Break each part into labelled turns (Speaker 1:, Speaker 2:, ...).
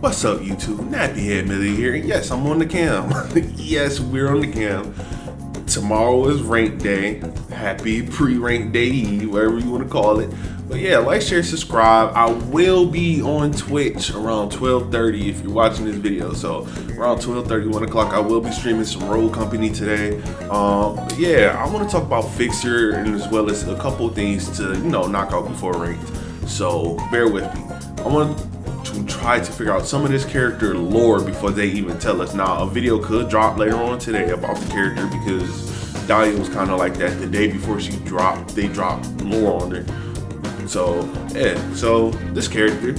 Speaker 1: What's up, YouTube? Nappyhead Millie here. Yes, I'm on the cam. Yes, we're on the cam. Tomorrow is rank day. Happy pre-rank day eve, whatever you want to call it. But yeah, like, share, subscribe. I will be on Twitch around 12:30 if you're watching this video. So around 12:30, 1 o'clock, I will be streaming some Road Company today. But yeah, I want to talk about Fixer and as well as a couple things to, knock out before ranked. So bear with me. I want to try to figure out some of this character lore before they even tell us. Now, a video could drop later on today about the character because Dahlia was kind of like that the day before she dropped. They dropped lore on her. So yeah, so this character,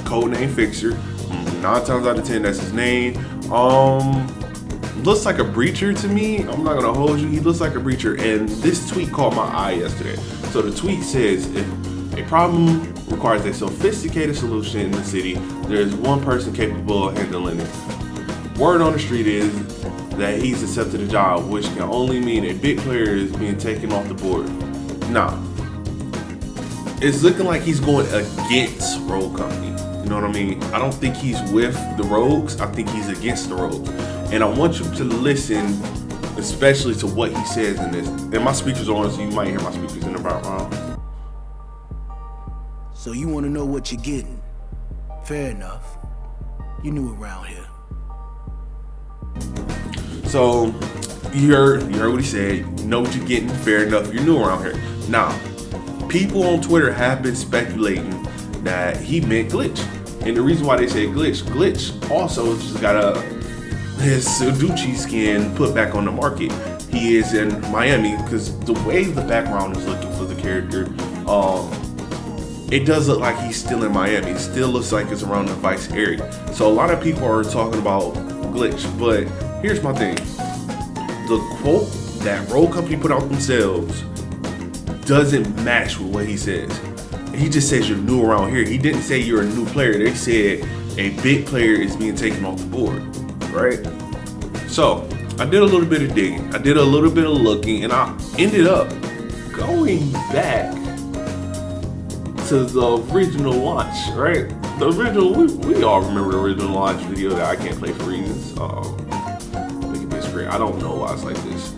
Speaker 1: codename Fixer, 9 times out of 10 that's his name. Looks like a breacher to me. I'm not gonna hold you. He looks like a breacher, and this tweet caught my eye yesterday. So the tweet says, if a problem requires a sophisticated solution in the city, there is one person capable of handling it. Word on the street is that he's accepted the job, which can only mean a big player is being taken off the board. Now, it's looking like he's going against Rogue Company. You know what I mean? I don't think he's with the Rogues. I think he's against the Rogues. And I want you to listen, especially to what he says in this. And my speakers are on, so you might hear my speakers in the background.
Speaker 2: So you want to know what you're getting? Fair enough. You knew around here.
Speaker 1: So you heard what he said. You know what you're getting. Fair enough. You're new around here. Now, people on Twitter have been speculating that he meant Glitch. And the reason why they say Glitch also just got his Sudochi skin put back on the market. He is in Miami because the way the background is looking for the character, it does look like he's still in Miami. It still looks like it's around the Vice area. So a lot of people are talking about Glitch, but here's my thing. The quote that Road Company put out themselves doesn't match with what he says. He just says you're new around here. He didn't say you're a new player. They said a big player is being taken off the board, right? So I did a little bit of digging. I did a little bit of looking, and I ended up going back to the original launch, right? The original, we all remember the original launch video that I can't play for reasons. Make it big screen. I don't know why it's like this.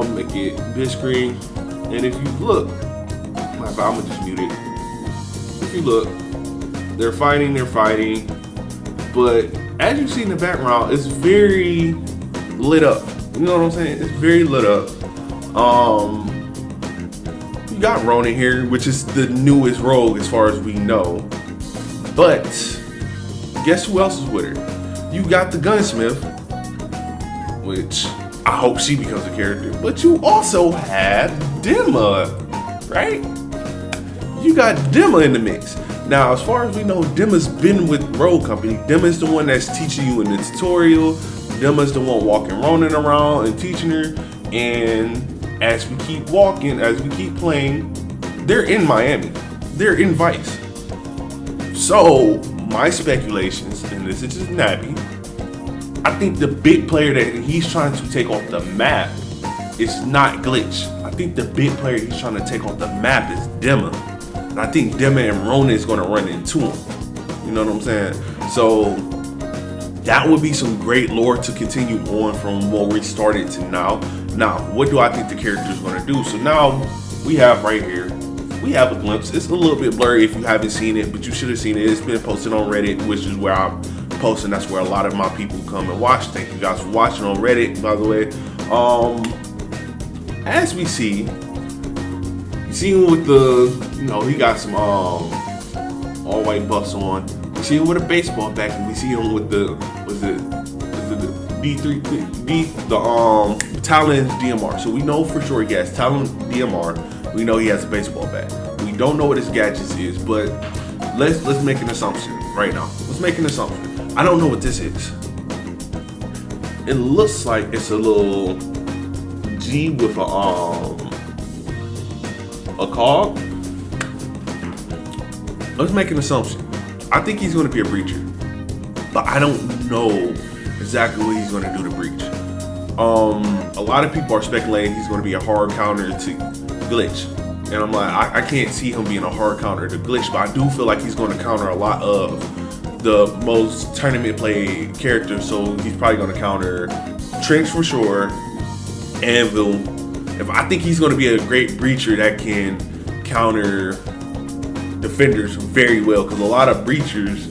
Speaker 1: Make it big screen. And if you look, I'm gonna just mute it. If you look, they're fighting, but as you see in the background, it's very lit up. You know what I'm saying? It's very lit up. You got Ronan here, which is the newest rogue as far as we know. But guess who else is with her? You got the gunsmith, which I hope she becomes a character. But you also have Dima, right? You got Dima in the mix. Now, as far as we know, Dima's been with Road Company. Dima's the one that's teaching you in the tutorial. Dima's the one walking Ronan around and teaching her. And as we keep walking, as we keep playing, they're in Miami. They're in Vice. So, my speculations, and this is just nappy, I think the big player that he's trying to take off the map is not Glitch. I think the big player he's trying to take off the map is Dima. And I think Dima and Ronan is going to run into him. You know what I'm saying? So that would be some great lore to continue on from what we started to now. Now, what do I think the character is going to do? So now we have right here, we have a glimpse. It's a little bit blurry if you haven't seen it, but you should have seen it. It's been posted on Reddit, which is where I'm posting. That's where a lot of my people come and watch. Thank you guys for watching on Reddit, by the way. As we see, you see him with the, he got some all white buffs on. We see him with a baseball bat, and we see him with the Talon DMR. So we know for sure he has Talon DMR. We know he has a baseball bat. We don't know what his gadgets is, but let's make an assumption right now. Let's make an assumption. I don't know what this is. It looks like it's a little G with a cog. Let's make an assumption. I think he's going to be a breacher, but I don't know exactly what he's going to do to breach. A lot of people are speculating he's going to be a hard counter to Glitch, and I'm like, I can't see him being a hard counter to Glitch, but I do feel like he's going to counter a lot of the most tournament play character, so he's probably going to counter Trench for sure, Anvil. I think he's going to be a great breacher that can counter defenders very well, because a lot of breachers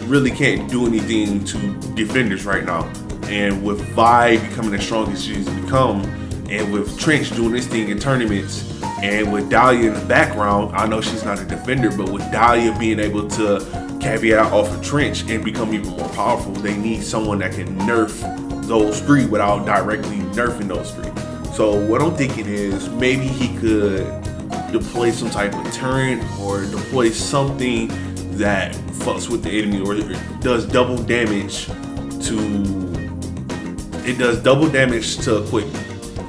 Speaker 1: really can't do anything to defenders right now. And with Vi becoming as strong as she's become, and with Trench doing this thing in tournaments, and with Dahlia in the background, I know she's not a defender, but with Dahlia being able to caveat off of Trench and become even more powerful, they need someone that can nerf those three without directly nerfing those three. So what I'm thinking is maybe he could deploy some type of turret or deploy something that fucks with the enemy, or it does double damage to equipment.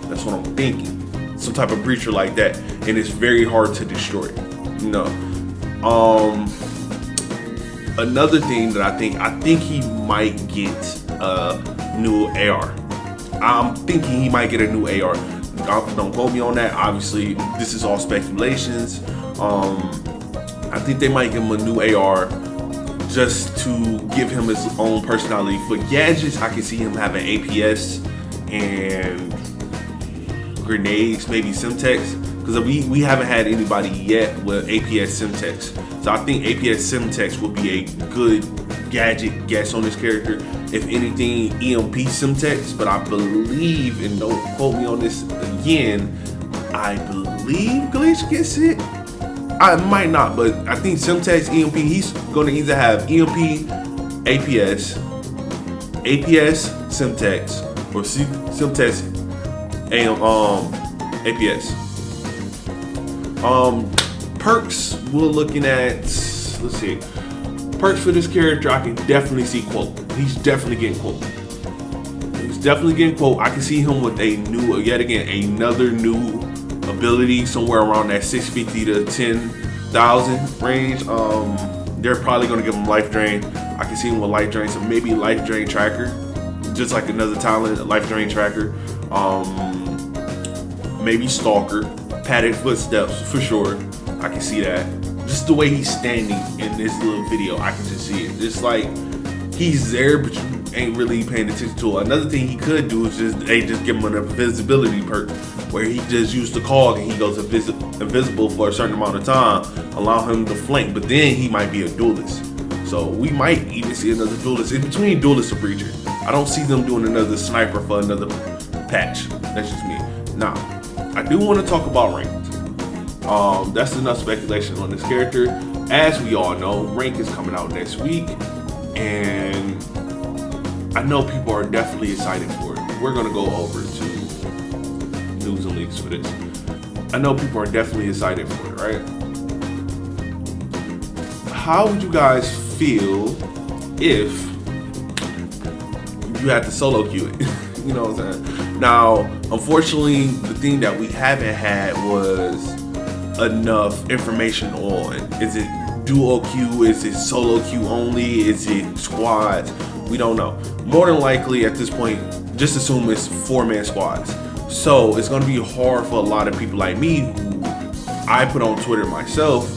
Speaker 1: That's what I'm thinking. Some type of breacher like that, and it's very hard to destroy. You know. Another thing that I think he might get a new AR. I'm thinking he might get a new AR. Don't quote me on that. Obviously, this is all speculations. I think they might give him a new AR just to give him his own personality. For gadgets, I can see him having APS and grenades, maybe Simtex, because we haven't had anybody yet with APS Simtex. So I think APS Simtex would be a good gadget guess on this character. If anything, EMP Simtex, but I believe, and don't quote me on this again, I believe Glitch gets it. I might not, but I think Simtex, EMP, he's going to either have EMP, APS, Simtex, or Simtex, APS. Perks, we're looking at, let's see. Perks for this character, I can definitely see Quote. He's definitely getting Quote. I can see him with another new ability somewhere around that 650 to 10,000 range. They're probably going to give him Life Drain. I can see him with Life Drain, so maybe Life Drain Tracker, just like another talent, Life Drain Tracker. Maybe Stalker, Padded Footsteps for sure. I can see that. Just the way he's standing in this little video, I can just see it. Just like he's there, but you ain't really paying attention to it. Another thing he could do is just give him an invisibility perk, where he just used the cog and he goes invisible for a certain amount of time, allow him to flank. But then he might be a duelist, so we might even see another duelist in between duelist or breacher. I don't see them doing another sniper for another patch. That's just me. Now, I do want to talk about ranked. That's enough speculation on this character. As we all know, rank is coming out next week, and I know people are definitely excited for it. We're gonna go over to news and leaks for this. I know people are definitely excited for it, right? How would you guys feel if you had to solo queue it? You know what I'm saying? Now, unfortunately, the thing that we haven't had was enough information on, is it duo queue, is it solo queue only, is it squads? We don't know. More than likely at this point, just assume it's 4-man squads. So it's gonna be hard for a lot of people like me, who I put on Twitter myself.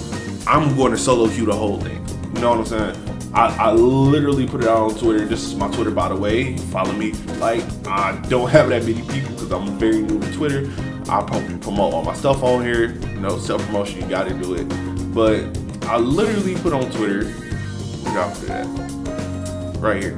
Speaker 1: I'm going to solo queue the whole thing. You know what I'm saying? I literally put it out on Twitter. This is my Twitter, by the way. Follow me. Like, I don't have that many people because I'm very new to Twitter. I promote all my stuff on here. You know, self-promotion, you gotta do it. But I literally put on Twitter, look out for that, right here.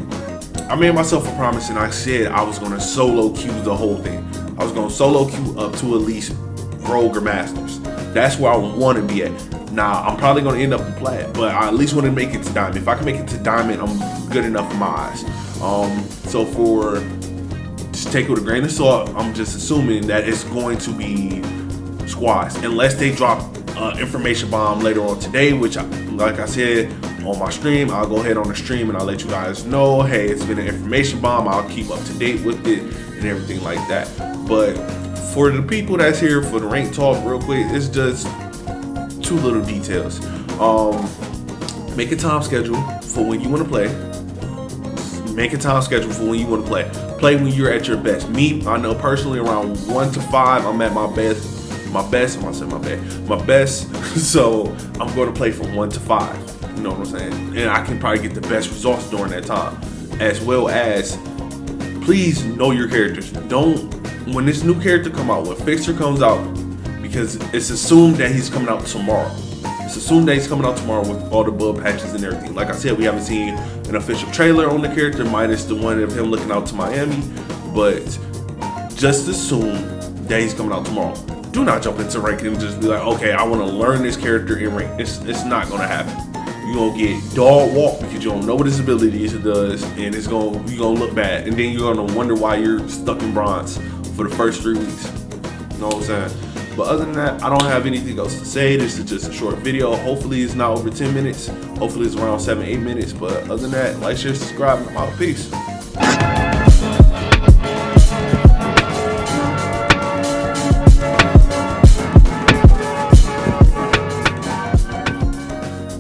Speaker 1: I made myself a promise and I said I was gonna solo queue the whole thing. I was gonna solo queue up to at least Rogue or Masters. That's where I want to be at. Now, I'm probably gonna end up in Plat, but I at least want to make it to Diamond. If I can make it to Diamond, I'm good enough in my eyes. So for, just take it with a grain of salt, I'm just assuming that it's going to be squads, unless they drop information bomb later on today, which, like I said on my stream, I'll go ahead on the stream and I'll let you guys know, hey, it's been an information bomb. I'll keep up to date with it and everything like that. But for the people that's here for the rank talk, real quick, it's just two little details. Make a time schedule for when you want to play. Make a time schedule for when you want to play. Play when you're at your best. Me, I know personally, around 1 to 5, I'm at my best. So I'm going to play from 1 to 5. You know what I'm saying? And I can probably get the best results during that time. As well as, please know your characters. When this new character come out, when Fixer comes out, because it's assumed that he's coming out tomorrow. It's assumed that he's coming out tomorrow with all the bug patches and everything. Like I said, we haven't seen an official trailer on the character, minus the one of him looking out to Miami. But just assume that he's coming out tomorrow. Do not jump into rank and just be like, okay, I want to learn this character in rank. It's not gonna happen. You're gonna get dog walk because you don't know what his abilities does, and you're gonna look bad, and then you're gonna wonder why you're stuck in bronze for the first 3 weeks. You know what I'm saying? But other than that, I don't have anything else to say. This is just a short video. Hopefully it's not over 10 minutes. Hopefully it's around 7-8 minutes. But other than that, like, share, subscribe, and I'm out. Peace.